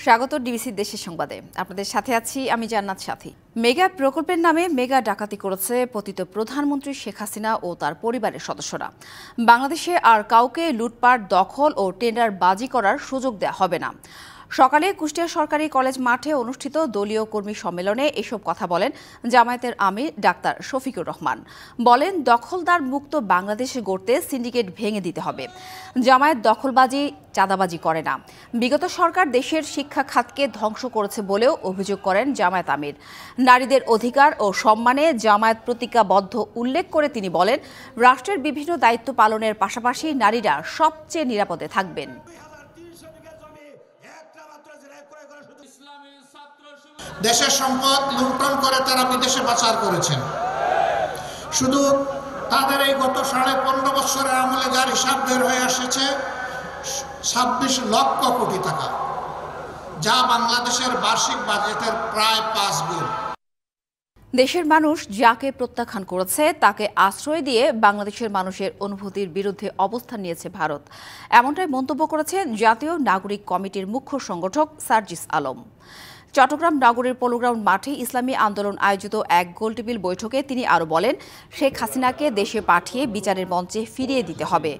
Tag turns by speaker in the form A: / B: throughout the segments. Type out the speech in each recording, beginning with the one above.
A: স্বাগত ডিবিসি দেশের সংবাদে। আপনাদের সাথে আছি আমি জান্নাত সাথী। মেগা প্রকল্পের নামে মেগা ডাকাতি করেছে পতিত প্রধানমন্ত্রী শেখ হাসিনা ও তার পরিবারের সদস্যরা। বাংলাদেশে আর কাউকে লুটপাট, দখল ও টেন্ডার বাজি করার সুযোগ দেওয়া হবে না। সকালে কুষ্টিয়া সরকারি কলেজ মাঠে অনুষ্ঠিত দলীয় কর্মী সম্মেলনে এসব কথা বলেন জামায়াতের আমির ডাক্তার শফিকুর রহমান। বলেন, দখলদার মুক্ত বাংলাদেশে গড়তে সিন্ডিকেট ভেঙে দিতে হবে। জামায়াত দখলবাজি, চাঁদাবাজি করে না। বিগত সরকার দেশের শিক্ষা খাতকে ধ্বংস করেছে বলেও অভিযোগ করেন জামায়াত আমির। নারীদের অধিকার ও সম্মানে জামায়াত প্রতিজ্ঞাবদ্ধ উল্লেখ করে তিনি বলেন, রাষ্ট্রের বিভিন্ন দায়িত্ব পালনের পাশাপাশি নারীরা সবচেয়ে নিরাপদে থাকবেন।
B: দেশের সম্পদ লুণ্ঠন করে তারা বিদেশে পাচার করেছেন। শুধু তাদের এই গত 15.5 বছরের আমলে যার হিসাব বের হয়ে এসেছে 26 লক্ষ কোটি টাকা, যা বাংলাদেশের বার্ষিক বাজেটের প্রায় 5 গুণ।
A: দেশের মানুষ যাকে প্রত্যাখ্যান করেছে তাকে আশ্রয় দিয়ে বাংলাদেশের মানুষের অনুভূতির বিরুদ্ধে অবস্থান নিয়েছে ভারত। এমনটাই মন্তব্য করেছেন জাতীয় নাগরিক কমিটির মুখ্য সংগঠক সার্জিস আলম। চট্টগ্রাম নগরের পোলোগ্রাউন্ড মাঠে ইসলামী আন্দোলন আয়োজিত এক গোলটেবিল বৈঠকে তিনি আরও বলেন, শেখ হাসিনাকে দেশে পাঠিয়ে বিচারের মঞ্চে ফিরিয়ে দিতে হবে।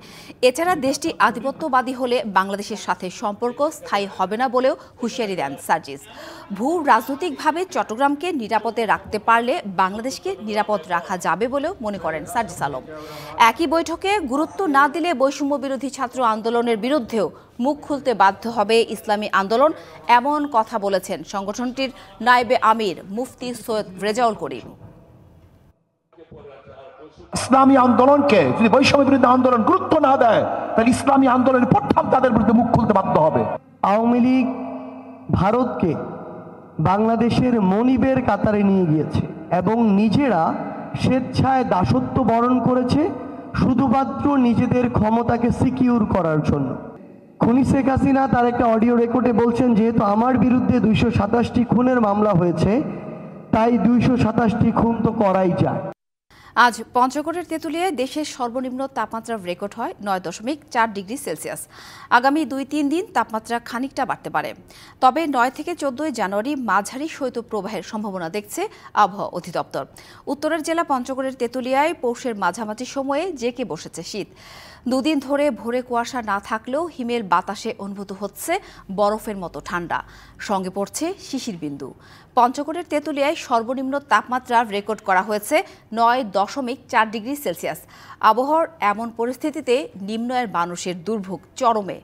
A: এছাড়া দেশটি আধিপত্যবাদী হলে বাংলাদেশের সাথে সম্পর্ক স্থায়ী হবে না বলেও হুঁশিয়ারি দেন সার্জিস। ভূ রাজনৈতিকভাবে চট্টগ্রামকে নিরাপদে রাখতে পারলে বাংলাদেশকে নিরাপদ রাখা যাবে বলেও মনে করেন সার্জিস আলম। একই বৈঠকে গুরুত্ব না দিলে বৈষম্য বিরোধী ছাত্র আন্দোলনের বিরুদ্ধেও মুখ খুলতে বাধ্য হবে ইসলামী আন্দোলন, এমন কথা বলেছেন সংগঠনটির নায়েবে আমির মুফতি সৈয়দ রেজাউল করিম।
C: ইসলামী আন্দোলনকে যদি বৈষম্য বিরোধী আন্দোলন গুরুত্ব না দেয়, তাহলে ইসলামী আন্দোলনের প্রথম তাদের বিরুদ্ধে মুখ খুলতে বাধ্য হবে।
D: আওয়ামী লীগ ভারতকে বাংলাদেশের মনিবের কাতারে নিয়ে গিয়েছে এবং নিজেরা স্বেচ্ছায় দাসত্ব বরণ করেছে শুধুমাত্র নিজেদের ক্ষমতাকে সিকিউর করার জন্য। খুনি শেখ হাসিনা তার একটা অডিও রেকর্ডে বলছেন, যেহেতু আমার বিরুদ্ধে 227টি খুনের মামলা হয়েছে, তাই 227টি খুন তো করাই যায়।
A: আজ পঞ্চগড়ের তেঁতুলিয়ায় দেশের সর্বনিম্ন তাপমাত্রা রেকর্ড হয় 9.4 ডিগ্রি সেলসিয়াস। আগামী 2-3 দিন তাপমাত্রা খানিকটা বাড়তে পারে। তবে 9 থেকে 14 জানুয়ারি মাঝারি শৈত্যপ্রবাহের সম্ভাবনা দেখছে আবহাওয়া অধিদপ্তর। উত্তরের জেলা পঞ্চগড়ের তেঁতুলিয়ায় পৌষের মাঝামাঝি সময়ে জেঁকে বসেছে শীত। দুদিন ধরে ভোরে কুয়াশা না থাকলেও হিমেল বাতাসে অনুভূত হচ্ছে বরফের মতো ঠান্ডা, সঙ্গে পড়ছে শিশির বিন্দু। পঞ্চগড়ের তেঁতুলিয়ায় সর্বনিম্ন তাপমাত্রা রেকর্ড করা হয়েছে 9.4 ডিগ্রি সেলসিয়াস। আবহাওয়ার এমন পরিস্থিতিতে নিম্ন আয়ের মানুষের দুর্ভোগ চরমে।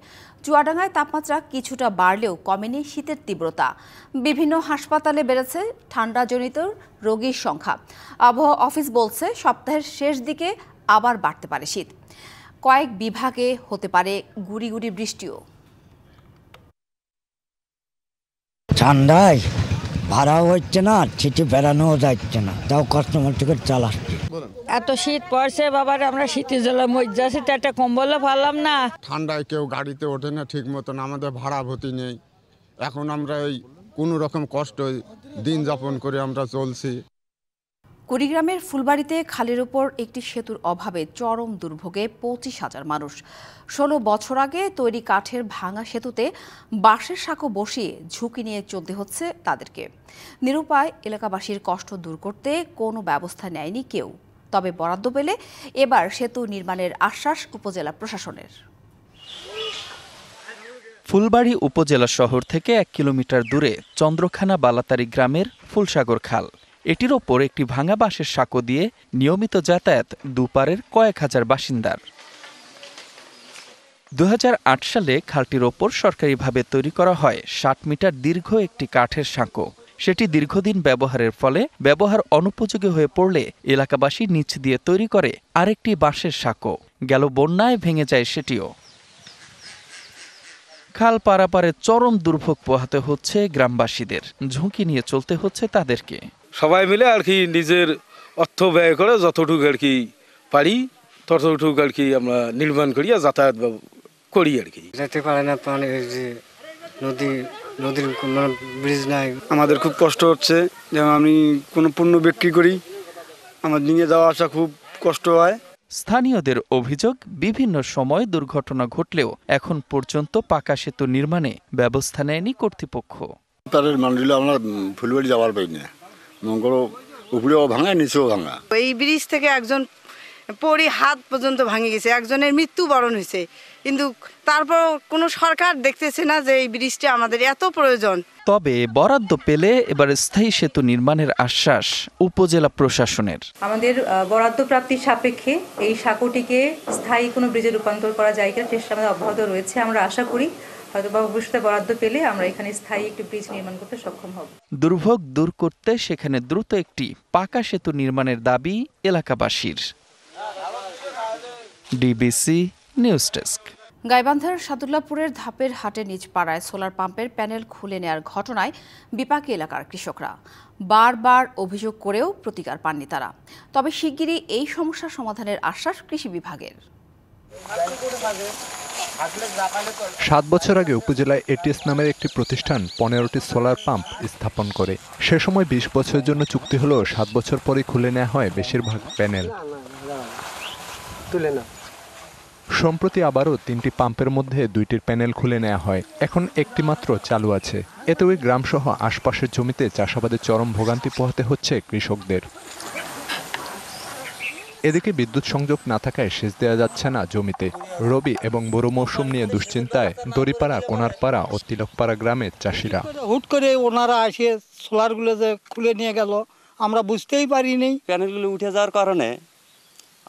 A: চুয়াডাঙ্গায় তাপমাত্রা কিছুটা বাড়লেও কমেনি শীতের তীব্রতা। বিভিন্ন হাসপাতালে বেড়েছে ঠান্ডাজনিত রোগীর সংখ্যা। আবহাওয়া অফিস বলছে, সপ্তাহের শেষ দিকে আবার বাড়তে পারে শীত। কয়েক বিভাগে হতে পারে গুড়ি গুড়ি বৃষ্টিও।
E: ঠান্ডায় ভাড়াও হচ্ছে না, ছিটে বেড়ানো যাচ্ছে না, তাও কাস্টমার টিকিট চালাচ্ছে।
F: এত শীত পড়ছে বাবার, আমরা শীতের জলে মজ্জা আছে, একটা কম্বলও পারলাম না।
G: ঠান্ডায় কেউ গাড়িতে ওঠে না ঠিক মতন, আমাদের ভাড়া ভর্তি নেই। এখন আমরা এই কোনো রকম কষ্ট দিন যাপন করে আমরা চলছি।
A: কুড়িগ্রামের ফুলবাড়িতে খালের ওপর একটি সেতুর অভাবে চরম দুর্ভোগে 25,000 মানুষ। 16 বছর আগে তৈরি কাঠের ভাঙা সেতুতে বাঁশের সাঁকো বসিয়ে ঝুঁকি নিয়ে চলতে হচ্ছে তাদেরকে। নিরুপায় এলাকাবাসীর কষ্ট দূর করতে কোনো ব্যবস্থা নেয়নি কেউ। তবে বরাদ্দ পেলে এবার সেতু নির্মাণের আশ্বাস উপজেলা প্রশাসনের।
H: ফুলবাড়ি উপজেলা শহর থেকে 1 কিলোমিটার দূরে চন্দ্রখানা বালাতারি গ্রামের ফুলসাগর খাল। এটির ওপর একটি ভাঙা বাঁশের সাঁকো দিয়ে নিয়মিত যাতায়াত দুপারের কয়েক হাজার বাসিন্দার। 2008 সালে খালটির ওপর সরকারিভাবে তৈরি করা হয় 60 মিটার দীর্ঘ একটি কাঠের সাঁকো। সেটি দীর্ঘদিন ব্যবহারের ফলে ব্যবহার অনুপযোগী হয়ে পড়লে এলাকাবাসী নিচ দিয়ে তৈরি করে আরেকটি বাঁশের সাঁকো। গেল বন্যায় ভেঙে যায় সেটিও। খাল পারাপারে চরম দুর্ভোগ পোহাতে হচ্ছে গ্রামবাসীদের, ঝুঁকি নিয়ে চলতে হচ্ছে তাদেরকে।
I: সবাই মিলে আর কি নিজের অর্থ ব্যয় করে যতটুকু আর কি পারি ততটুকু আর কি আমরা নির্মাণ করি আর যাতায়াত করি আর কি।
J: যেতে পারে না, নদীর কোনো ব্রিজ নাই।
K: আমাদের খুব কষ্ট হচ্ছে, যেমন আমি কোনো পণ্য বিক্রি করি, আমার নিয়ে যাওয়া আসা খুব কষ্ট হয়।
H: স্থানীয়দের অভিযোগ, বিভিন্ন সময় দুর্ঘটনা ঘটলেও এখন পর্যন্ত পাকা সেতু নির্মাণে ব্যবস্থা নেয়নি কর্তৃপক্ষ।
K: তাদের মানডিলে আমরা ফুলবাড়ি যাওয়ার পাই না, মঙ্গল উপরেও ভাঙা নিচেও ভাঙা।
L: এই ব্রিজ থেকে একজন পড়ে হাত পর্যন্ত ভাঙে গেছে, একজনের মৃত্যুবরণ হয়েছে, কিন্তু তারপর কোনো সরকার দেখতেছে না যে এই ব্রিজটা আমাদের এত প্রয়োজন।
H: তবে বরাদ্দ পেলে এবার স্থায়ী সেতু নির্মাণের আশ্বাস উপজেলা প্রশাসনের।
M: আমাদের বরাদ্দ প্রাপ্তির সাপেক্ষে এই সাঁকোটিকে স্থায়ী কোনো ব্রিজে রূপান্তর করা যায় কিনা চেষ্টা আমাদের অব্যাহত রয়েছে। আমরা আশা করি হয়তো ভবিষ্যতে বরাদ্দ পেলে আমরা এখানে স্থায়ী একটি ব্রিজ নির্মাণ করতে সক্ষম হব।
H: দুর্ভোগ দূর করতে সেখানে দ্রুত একটি পাকা সেতু নির্মাণের দাবি এলাকাবাসীর। DBC news desk.
A: গাইবান্ধার সাদুল্লাপুরের ধাপের হাটের নিচ পাড়ায় সোলার পাম্পের প্যানেল খুলে নেয়ার ঘটনায় বিপাকে এলাকার কৃষকরা বারবার অভিযোগ করেও প্রতিকার পাননি তারা। তবে শিগগিরই এই সমস্যা সমাধানের আশ্বাস কৃষি বিভাগের।
N: 7 বছর আগে উপজেলায় এটিএস নামের একটি প্রতিষ্ঠান 15টি সোলার পাম্প স্থাপন করে। সে সময় 20 বছরের জন্য চুক্তি হলেও 7 বছর পরে খুলে নেওয়া হয় বেশিরভাগ প্যানেল। সম্প্রতি আবারও 3টি পাম্পের মধ্যে 2টির প্যানেল খুলে নেওয়া হয়। এখন একটি মাত্র চালু আছে। এতে ওই গ্রামসহ আশপাশের জমিতে চাষাবাদে চরম ভোগান্তি পোহাতে হচ্ছে কৃষকদের। এদিকে বিদ্যুৎ সংযোগ না থাকায় সেচ দেওয়া যাচ্ছে না জমিতে। রবি এবং বড় মৌসুম নিয়ে দুশ্চিন্তায় দড়িপাড়া, কোনারপাড়া ও তিলকপাড়া গ্রামের চাষিরা।
O: হুট করে ওনারা এসে সোলারগুলো যে খুলে নিয়ে গেল, আমরা বুঝতেই পারিনি।
P: প্যানেলগুলো উঠে যাওয়ার কারণে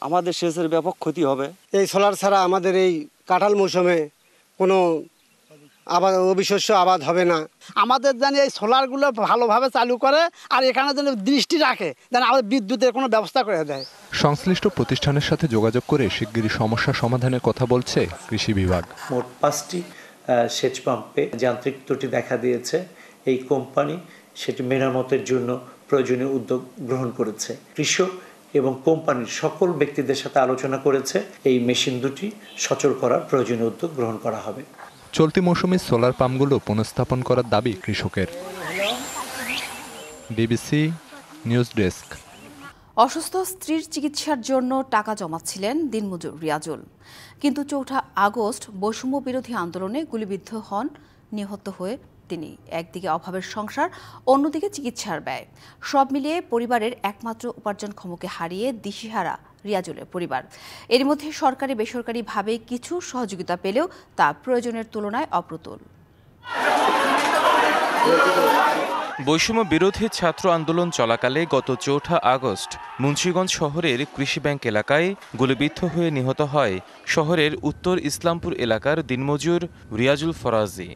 P: আমাদের সেচের ব্যাপক ক্ষতি হবে।
J: এই সোলার ছাড়া আমাদের এই কাঁঠাল মৌসুমে কোনো আবাদ অবিশস্য আবাদ হবে না।
O: আমাদের যেন এই সোলারগুলো ভালোভাবে চালু করে আর এখানে যেন দৃষ্টি রাখে, যেন আমাদের বিদ্যুতের কোনো ব্যবস্থা করে দেয়।
N: সংশ্লিষ্ট প্রতিষ্ঠানের সাথে যোগাযোগ করে শিগগিরই সমস্যা সমাধানের কথা বলছে কৃষি বিভাগ।
Q: মোট 5টি সেচ পাম্পে যান্ত্রিক ত্রুটি দেখা দিয়েছে। এই কোম্পানি সেটি মেরামতের জন্য প্রয়োজনীয় উদ্যোগ গ্রহণ করেছে। কৃষক এবং কোম্পানির সকল ব্যক্তিদের সাথে আলোচনা করেছে এই মেশিন দুটি সচল করার প্রয়োজনীয় উদ্যোগ গ্রহণ করা হবে।
N: চলতি মৌসুমে সোলার পাম্পগুলো পুনঃস্থাপন করার দাবি কৃষকের। DBC news desk.
A: অসুস্থ স্ত্রীর চিকিৎসার জন্য টাকা জমাচ্ছিলেন দিনমজুর রিয়াজুল, কিন্তু 4 আগস্ট বৈষম্য বিরোধী আন্দোলনে গুলিবিদ্ধ হন। নিহত হয়ে তিনি একদিকে অভাবের সংসার, অন্যদিকে চিকিৎসার ব্যয়, সব মিলিয়ে পরিবারের একমাত্র উপার্জনক্ষমকে হারিয়ে দিশেহারা রিয়াজুলের পরিবার। এর মধ্যে সরকারি বেসরকারিভাবে কিছু সহযোগিতা পেলেও তা প্রয়োজনের তুলনায় অপ্রতুল।
H: বৈষম্য বিরোধী ছাত্র আন্দোলন চলাকালে গত 4 আগস্ট মুন্সিগঞ্জ শহরের কৃষি ব্যাংক এলাকায় গুলিবিদ্ধ হয়ে নিহত হয় শহরের উত্তর ইসলামপুর এলাকার দিনমজুর রিয়াজুল ফরাজি।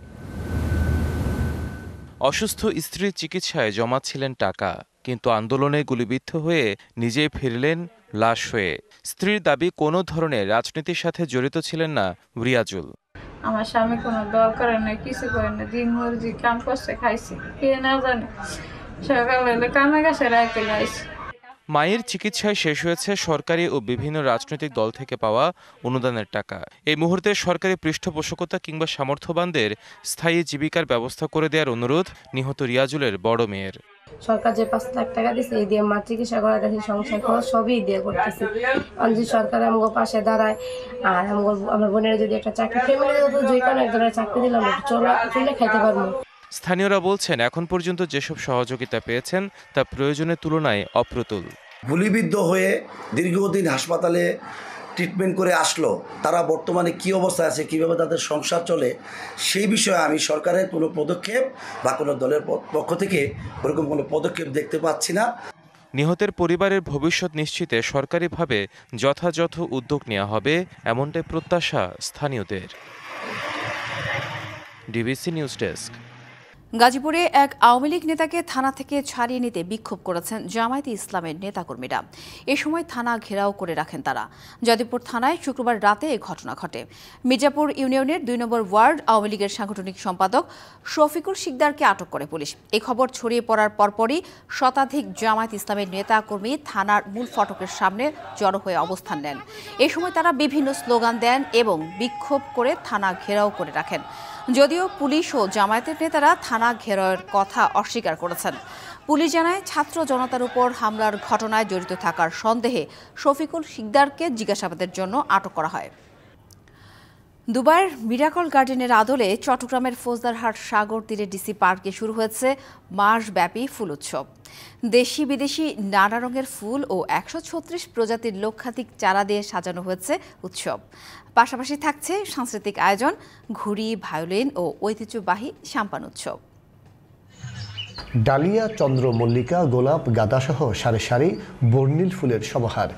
H: অসুস্থ স্ত্রীর চিকিৎসায় জমাচ্ছিলেন টাকা, কিন্তু আন্দোলনে গুলিবিদ্ধ হয়ে নিজেই ফিরলেন লাশ হয়ে। স্ত্রীর দাবি, কোনো ধরনের রাজনীতির সাথে জড়িত ছিলেন না রিয়াজুল।
R: আমার স্বামী কোনো দল করে না, কিছু করে না, দিন মজুরি কাম করছে, খাইছে, কে না জানে। সকালে কামে গেছে, রাইতে গাইছে।
H: মায়ের চিকিৎসায় শেষ হয়েছে সরকারি ও বিভিন্ন রাজনৈতিক দল থেকে পাওয়া অনুদানের টাকা। এই মুহূর্তে সরকারি পৃষ্ঠপোষকতা কিংবা সামর্থ্যবানদের স্থায়ী জীবিকার ব্যবস্থা করে দেওয়ার অনুরোধ নিহত রিয়াজুলের বড় মেয়ের।
R: সরকার যে 5 লাখ টাকা দিচ্ছে, এই দিয়ে মার চিকিৎসা করা গেছে, সংসার খরচ সবই দিয়ে করতেছে। যদি সরকার আমাকে পাশে দাঁড়ায় আর আমার বোনের যদি একটা চাকরি, ফ্যামিলি যে কোনো একজনের চাকরি দিলাম, চলে খাইতে পারবো।
H: স্থানীয়রা বলছেন, এখন পর্যন্ত যেসব সহযোগিতা পেয়েছেন তা প্রয়োজনের তুলনায় অপ্রতুল।
S: গুলিবিদ্ধ হয়ে দীর্ঘদিন হাসপাতালে ট্রিটমেন্ট করে আসলো, তারা বর্তমানে কী অবস্থায় আছে, কীভাবে তাদের সংসার চলে, সেই বিষয়ে আমি সরকারের কোনো পদক্ষেপ বা কোনো দলের পক্ষ থেকে ওরকম কোনো পদক্ষেপ দেখতে পাচ্ছি না।
H: নিহতের পরিবারের ভবিষ্যৎ নিশ্চিতে সরকারিভাবে যথাযথ উদ্যোগ নেওয়া হবে, এমনটাই প্রত্যাশা স্থানীয়দের। DBC news desk.
A: গাজীপুরে এক আওয়ামী লীগ নেতাকে থানা থেকে ছাড়িয়ে নিতে বিক্ষোভ করেছেন জামায়াতে ইসলামের নেতাকর্মীরা। এ সময় থানা ঘেরাও করে রাখেন তারা। যাদবপুর থানায় শুক্রবার রাতে এই ঘটনা ঘটে। মির্জাপুর ইউনিয়নের 2 নম্বর ওয়ার্ড আওয়ামী লীগের সাংগঠনিক সম্পাদক শফিকুল শিকদারকে আটক করে পুলিশ। এই খবর ছড়িয়ে পড়ার পরপরই শতাধিক জামায়াত ইসলামের নেতাকর্মী থানার মূল ফটকের সামনে জড়ো হয়ে অবস্থান নেন। এ সময় তারা বিভিন্ন স্লোগান দেন এবং বিক্ষোভ করে থানা ঘেরাও করে রাখেন। যদিও পুলিশ ও জামায়াতের নেতারা থানা ঘেরাওয়ের কথা অস্বীকার করেছেন। পুলিশ জানায় ছাত্র জনতার উপর হামলার ঘটনায় জড়িত থাকার সন্দেহে শফিকুল শিকদারকে জিজ্ঞাসাবাদের জন্য আটক করা হয়। দুবাইয়ের মিরাকল গার্ডেনের আদলে চট্টগ্রামের ফৌজদারহাট সাগর তীরে ডিসি পার্কে শুরু হয়েছে মাসব্যাপী ফুল উৎসব। দেশি বিদেশি নানা রঙের ফুল ও ১৩৬ প্রজাতির লক্ষাধিক চারা দিয়ে সাজানো হয়েছে উৎসব। পাশাপাশি থাকছে সাংস্কৃতিক আয়োজন, ঘুড়ি, ভায়োলিন ও ঐতিহ্যবাহী সাম্পান উৎসব।
T: ডালিয়া, চন্দ্রমল্লিকা, গোলাপ, গাঁদাসহ সারি সারি বর্ণিল ফুলের সমাহার।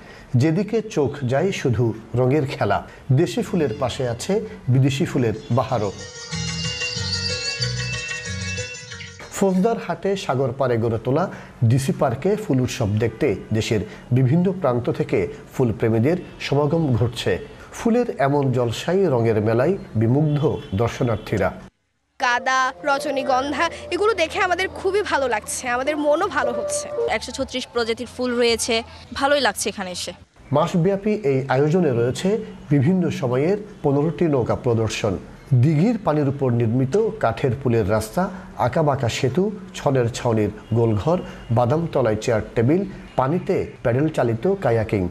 T: যেদিকে চোখ যায় শুধু রঙের খেলা। দেশি ফুলের পাশে আছে বিদেশি ফুলের বাহারও। ফৌজদারহাটে সাগর পাড়ে গড়ে তোলা ডিসি পার্কে ফুল উৎসব দেখতে দেশের বিভিন্ন প্রান্ত থেকে ফুলপ্রেমীদের সমাগম ঘটছে। ফুলের এমন জলসাই রঙের মেলায় বিমুগ্ধ দর্শনার্থীরা।
U: গাঁদা, রজনীগন্ধা এগুলো দেখে আমাদের খুবই ভালো লাগছে, আমাদের মনও ভালো হচ্ছে।
V: ১৩৬ প্রজাতির ফুল রয়েছে, ভালোই লাগছে এখানে এসে।
T: মাসব্যাপী এই আয়োজনে রয়েছে বিভিন্ন সময়ের 15টি নৌকা প্রদর্শন, দিঘির পানির উপর নির্মিত কাঠের পুলের রাস্তা, আঁকাবাঁকা সেতু, ছনের ছাউনির গোলঘর, বাদামতলায় চেয়ার টেবিল, পানিতে প্যাডেল চালিত কায়াকিং।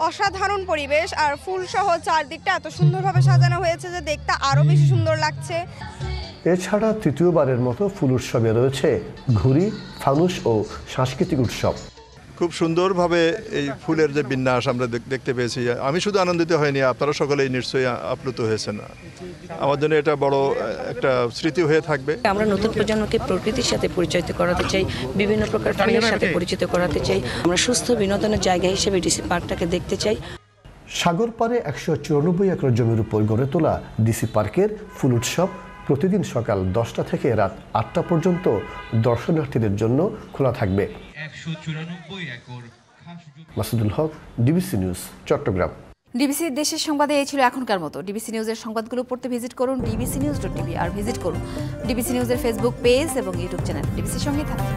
U: অসাধারণ পরিবেশ আর ফুল সহ চারদিকটা এত সুন্দরভাবে সাজানো হয়েছে যে দেখতে আরো বেশি সুন্দর লাগছে।
T: এছাড়া তৃতীয়বারের মতো ফুল উৎসবে রয়েছে ঘুড়ি, ফানুস ও সাংস্কৃতিক উৎসব।
W: খুব সুন্দরভাবে এই ফুলের যে বিন্যাস আমরা দেখতে পেয়েছি, আমি শুধু আনন্দিত হয়নি, আপনারা সকলেই নিশ্চয়ই আপ্লুত হয়েছেন। আমার জন্য এটা বড় একটা স্মৃতি হয়ে থাকবে।
V: আমরা নতুন প্রজন্মকে প্রকৃতির সাথে পরিচিত করাতে চাই, বিভিন্ন প্রকার ফুলের সাথে পরিচিত করাতে চাই। আমরা সুস্থ বিনোদনের জায়গা হিসেবে ডিসি পার্কটাকে দেখতে চাই।
T: সাগর পাড়ে ১৯৪ একর জমির উপর গড়ে তোলা ডিসি পার্কের ফুল উৎসব প্রতিদিন সকাল 10টা থেকে রাত 8টা পর্যন্ত দর্শনার্থীদের জন্য খোলা থাকবে। মাসুদুল হক, ডিবিসি নিউজ, চট্টগ্রাম।
A: ডিবিসি দেশের সংবাদে এই ছিল এখনকার মতো। ডিবিসি নিউজের সংবাদগুলো পড়তে ভিজিট করুন dbcnews.tv আর ভিজিট করুন ডিবিসি নিউজের ফেসবুক পেজ এবং ইউটিউব চ্যানেল। ডিবিসির সঙ্গে থাকুন।